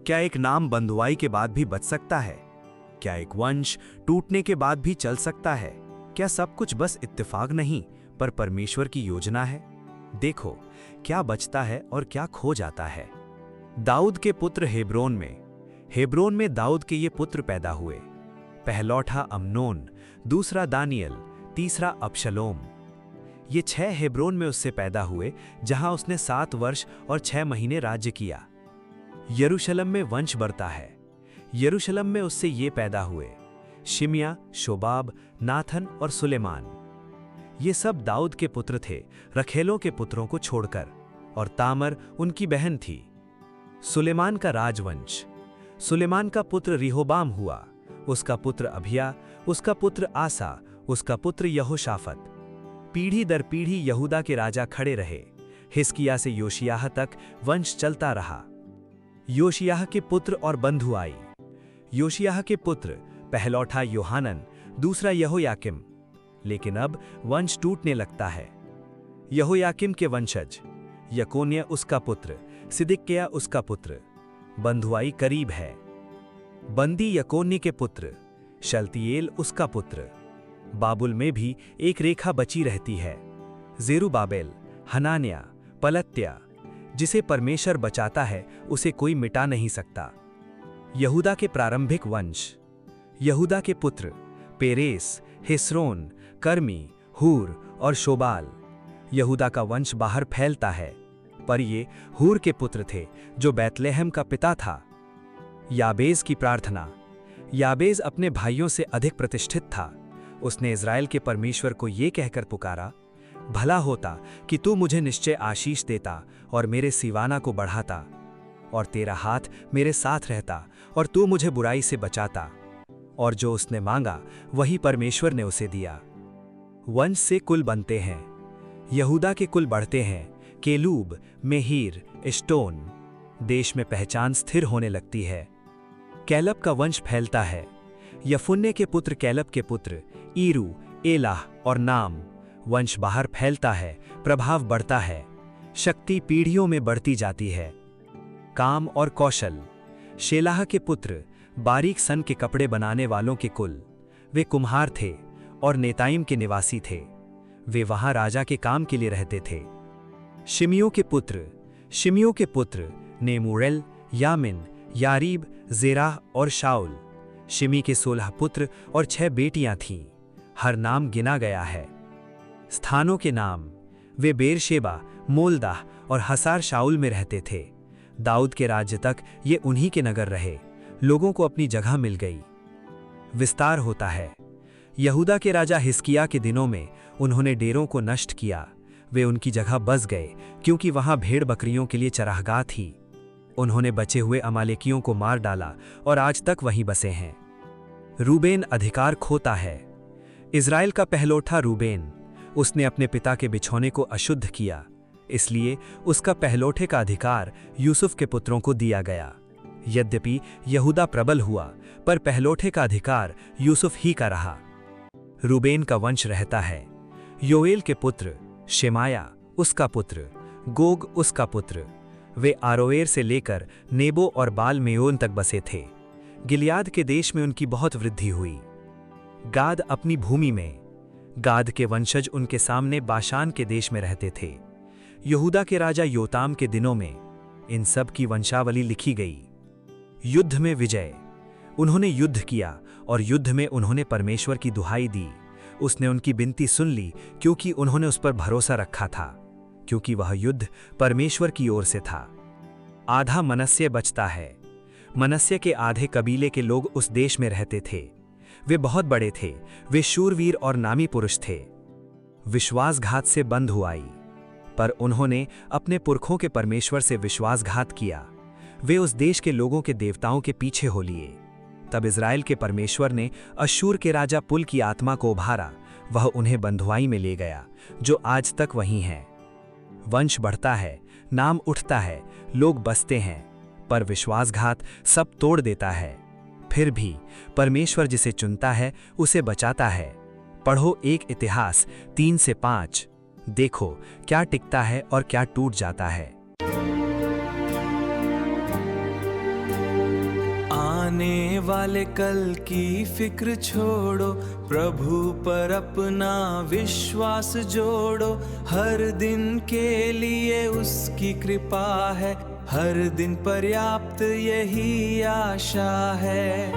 क्या एक नाम बंधुआई के बाद भी बच सकता है? क्या एक वंश टूटने के बाद भी चल सकता है? क्या सब कुछ बस इत्तेफाक नहीं, पर परमेश्वर की योजना है? देखो, क्या बचता है और क्या खो जाता है। दाऊद के पुत्र हेब्रोन में दाऊद के ये पुत्र पैदा हुए। पहलौठा अम्नोन, दूसरा दानियल, तीसरा अबशलोम। ये 6 हेब्रोन में उससे पैदा हुए, जहां उसने 7 वर्ष और 6 महीने राज्य किया। यरूशलेम में वंश बढ़ता है। यरूशलेम में उससे ये पैदा हुए: शिमिया, शोबाब, नाथन और सुलेमान। ये सब दाऊद के पुत्र थे, रखेलों के पुत्रों को छोड़कर, और तामर उनकी बहन थी। सुलेमान का राजवंश। सुलेमान का पुत्र रिहोबाम हुआ, उसका पुत्र अभिया, उसका पुत्र आसा, उसका पुत्र यहोशाफत। पीढ़ी दर पीढ़ी यहूदा के राजा खड़े रहे। हिजकिय्याह से योशिय्याह तक वंश चलता रहा। योशिय्याह के पुत्र और बंधुआई। योशिय्याह के पुत्र पहलौठा योहानन, दूसरा यहोयाकिम। लेकिन अब वंश टूटने लगता है। यहोयाकिम के वंशज: यकोन्य उसका पुत्र, सिदकिय्याह उसका पुत्र। बंधुआई करीब है। बंदी यकोन्य के पुत्र, शलतियेल उसका पुत्र। बाबुल में भी एक रेखा बची रहती है: जेरुब्बाबेल, हनान्याह, पलत्याह। जिसे परमेश्वर बचाता है उसे कोई मिटा नहीं सकता। यहूदा के प्रारंभिक वंश। यहूदा के पुत्र पेरेस, हेस्रोन, कर्मी, हूर और शोबाल। यहूदा का वंश बाहर फैलता है, पर ये हूर के पुत्र थे जो बैतलहम का पिता था। याबेज की प्रार्थना। याबेज अपने भाइयों से अधिक प्रतिष्ठित था। उसने इज़राइल के परमेश्वर को ये कहकर पुकारा: भला होता कि तू मुझे निश्चय आशीष देता और मेरे सीवाना को बढ़ाता, और तेरा हाथ मेरे साथ रहता और तू मुझे बुराई से बचाता। और जो उसने मांगा वही परमेश्वर ने उसे दिया। वंश से कुल बनते हैं। यहूदा के कुल बढ़ते हैं: केलूब, मेहीर, इश्टोन। देश में पहचान स्थिर होने लगती है। कैलब का वंश फैलता है। यफुन्ने के पुत्र कैलब के पुत्र ईरू, एलाह और नाम। वंश बाहर फैलता है, प्रभाव बढ़ता है, शक्ति पीढ़ियों में बढ़ती जाती है। काम और कौशल। शेलाह के पुत्र बारीक सन के कपड़े बनाने वालों के कुल। वे कुम्हार थे और नेताइम के निवासी थे। वे वहां राजा के काम के लिए रहते थे। शिमियों के पुत्र नेमुएल, यामिन, यारीब, जेराह और शाउल। शिमी के 16 पुत्र और 6 बेटियां थीं। हर नाम गिना गया है। स्थानों के नाम। वे बेरशेबा, मोलदाह और हसार शाउल में रहते थे। दाऊद के राज्य तक ये उन्हीं के नगर रहे। लोगों को अपनी जगह मिल गई। विस्तार होता है। यहूदा के राजा हिजकिय्याह के दिनों में उन्होंने डेरों को नष्ट किया। वे उनकी जगह बस गए, क्योंकि वहां भेड़ बकरियों के लिए चरागाह थी। उन्होंने बचे हुए अमालेकियों को मार डाला और आज तक वहीं बसे हैं। रूबेन अधिकार खोता है। इज़राइल का पहलौठा रूबेन। उसने अपने पिता के बिछौने को अशुद्ध किया, इसलिए उसका पहलौठे का अधिकार यूसुफ के पुत्रों को दिया गया। यद्यपि यहूदा प्रबल हुआ, पर पहलौठे का अधिकार यूसुफ ही का रहा। रूबेन का वंश रहता है। योएल के पुत्र शेमाया उसका पुत्र, गोग उसका पुत्र। वे आरोएर से लेकर नेबो और बाल मेयोन तक बसे थे। गिलियाद के देश में उनकी बहुत वृद्धि हुई। गाद अपनी भूमि में। गाद के वंशज उनके सामने बाशान के देश में रहते थे। यहूदा के राजा योताम के दिनों में इन सब की वंशावली लिखी गई। युद्ध में विजय। उन्होंने युद्ध किया और युद्ध में उन्होंने परमेश्वर की दुहाई दी। उसने उनकी विनती सुन ली, क्योंकि उन्होंने उस पर भरोसा रखा था, क्योंकि वह युद्ध परमेश्वर की ओर से था। आधा मनस्से बचता है। मनस्से के आधे कबीले के लोग उस देश में रहते थे। वे बहुत बड़े थे। वे शूरवीर और नामी पुरुष थे। विश्वासघात से बंध हुआई, पर उन्होंने अपने पुरखों के परमेश्वर से विश्वासघात किया। वे उस देश के लोगों के देवताओं के पीछे हो लिए। तब इज़राइल के परमेश्वर ने अश्शूर के राजा पुल की आत्मा को उभारा। वह उन्हें बंधुआई में ले गया, जो आज तक वहीं है। वंश बढ़ता है, नाम उठता है, लोग बसते हैं, पर विश्वासघात सब तोड़ देता है। फिर भी परमेश्वर जिसे चुनता है उसे बचाता है। पढ़ो 1 इतिहास 3 से 5। देखो क्या टिकता है और क्या टूट जाता है। आने वाले कल की फिक्र छोड़ो, प्रभु पर अपना विश्वास जोड़ो। हर दिन के लिए उसकी कृपा है, हर दिन पर्याप्त यही आशा है।